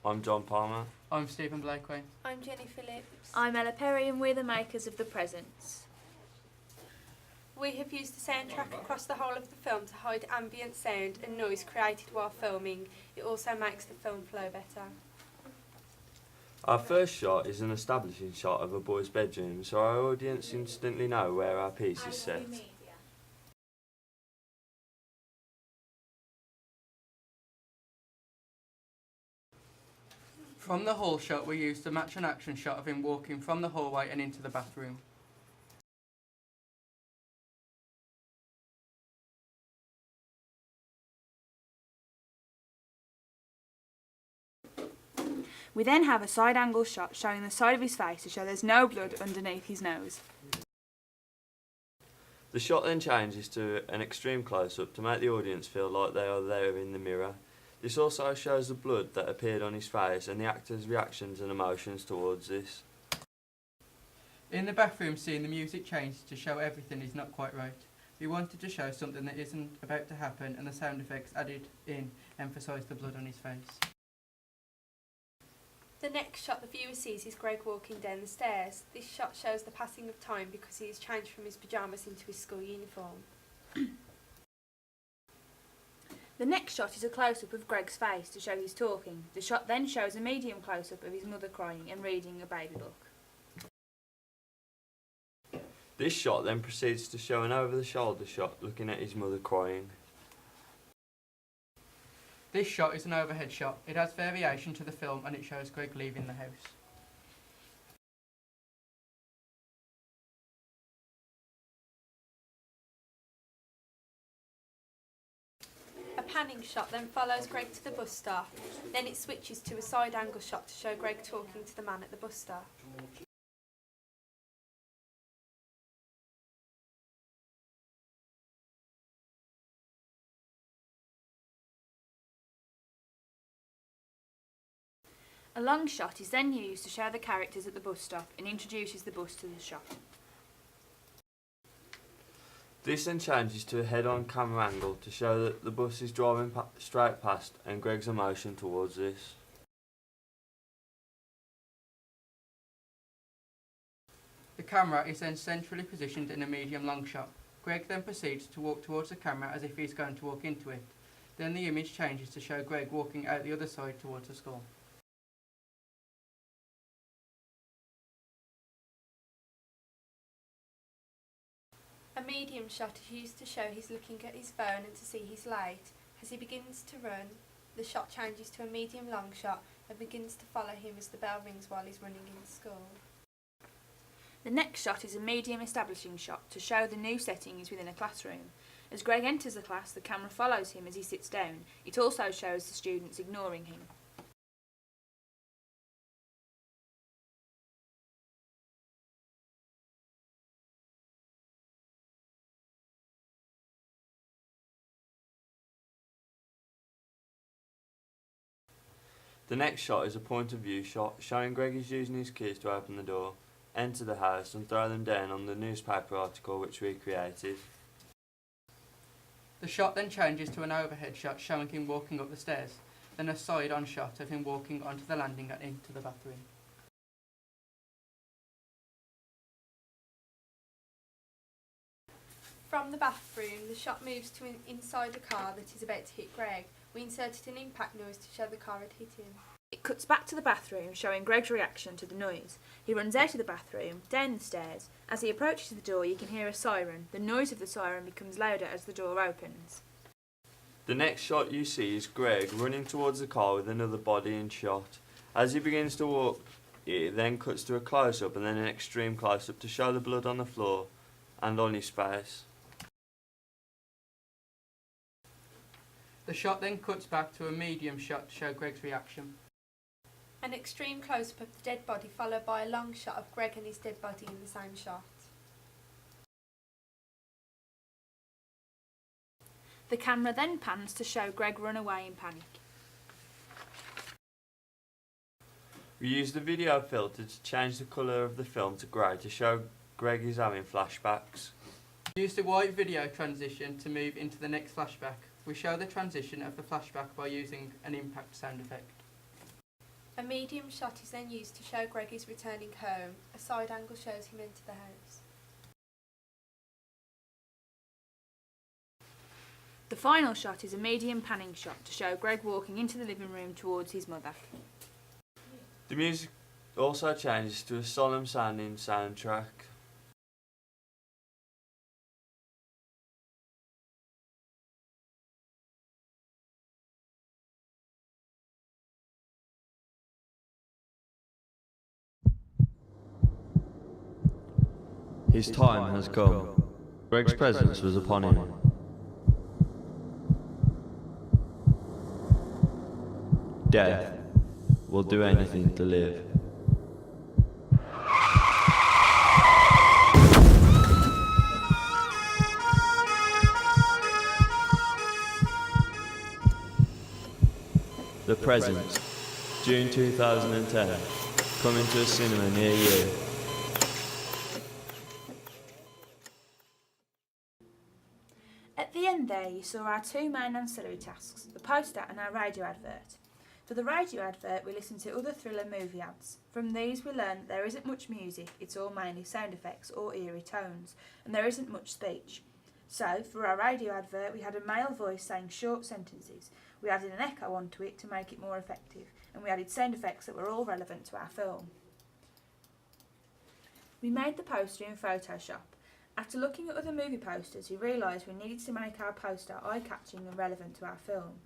I'm John Palmer. I'm Stephen Blakeway. I'm Jenny Phillips. I'm Ella Perry and we're the makers of The Presents. We have used the soundtrack across the whole of the film to hide ambient sound and noise created while filming. It also makes the film flow better. Our first shot is an establishing shot of a boy's bedroom, so our audience instantly know where our piece is set. From the hall shot, we used to match an action shot of him walking from the hallway and into the bathroom. We then have a side angle shot showing the side of his face to show there's no blood underneath his nose. The shot then changes to an extreme close-up to make the audience feel like they are there in the mirror. This also shows the blood that appeared on his face and the actor's reactions and emotions towards this. In the bathroom scene, the music changed to show everything is not quite right. We wanted to show something that isn't about to happen, and the sound effects added in emphasised the blood on his face. The next shot the viewer sees is Greg walking down the stairs. This shot shows the passing of time because he has changed from his pyjamas into his school uniform. The next shot is a close-up of Greg's face to show he's talking. The shot then shows a medium close-up of his mother crying and reading a baby book. This shot then proceeds to show an over-the-shoulder shot looking at his mother crying. This shot is an overhead shot. It has variation to the film and it shows Greg leaving the house. A panning shot then follows Greg to the bus stop. Then it switches to a side angle shot to show Greg talking to the man at the bus stop. A long shot is then used to show the characters at the bus stop and introduces the bus to the shop. This then changes to a head-on camera angle to show that the bus is driving straight past and Greg's emotion towards this. The camera is then centrally positioned in a medium long shot. Greg then proceeds to walk towards the camera as if he's going to walk into it. Then the image changes to show Greg walking out the other side towards the school. A medium shot is used to show he's looking at his phone and to see he's late. As he begins to run, the shot changes to a medium long shot and begins to follow him as the bell rings while he's running in school. The next shot is a medium establishing shot to show the new setting is within a classroom. As Greg enters the class, the camera follows him as he sits down. It also shows the students ignoring him. The next shot is a point of view shot showing Greg is using his keys to open the door, enter the house and throw them down on the newspaper article which we created. The shot then changes to an overhead shot showing him walking up the stairs, then a side-on shot of him walking onto the landing and into the bathroom. From the bathroom, the shot moves to inside the car that is about to hit Greg. We inserted an impact noise to show the car had hit him. It cuts back to the bathroom, showing Greg's reaction to the noise. He runs out of the bathroom, down the stairs. As he approaches the door, you can hear a siren. The noise of the siren becomes louder as the door opens. The next shot you see is Greg running towards the car with another body in shot. As he begins to walk, it then cuts to a close-up and then an extreme close-up to show the blood on the floor and on his face. The shot then cuts back to a medium shot to show Greg's reaction. An extreme close-up of the dead body followed by a long shot of Greg and his dead body in the same shot. The camera then pans to show Greg run away in panic. We used the video filter to change the colour of the film to grey to show Greg is having flashbacks. We used a white video transition to move into the next flashback. We show the transition of the flashback by using an impact sound effect. A medium shot is then used to show Greg is returning home. A side angle shows him enter the house. The final shot is a medium panning shot to show Greg walking into the living room towards his mother. The music also changes to a solemn sounding soundtrack. His time has come. Greg's presence was upon him. Death will do anything to live. The Presence, June 2010, coming to a cinema near you. At the end there you saw our two main ancillary tasks, the poster and our radio advert. For the radio advert we listened to other thriller movie ads. From these we learned that there isn't much music, it's all mainly sound effects or eerie tones, and there isn't much speech. So, for our radio advert we had a male voice saying short sentences, we added an echo onto it to make it more effective, and we added sound effects that were all relevant to our film. We made the poster in Photoshop. After looking at other movie posters we realised we needed to make our poster eye-catching and relevant to our film.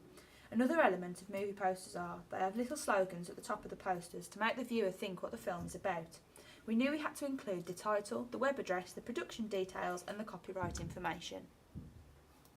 Another element of movie posters are they have little slogans at the top of the posters to make the viewer think what the film is about. We knew we had to include the title, the web address, the production details and the copyright information.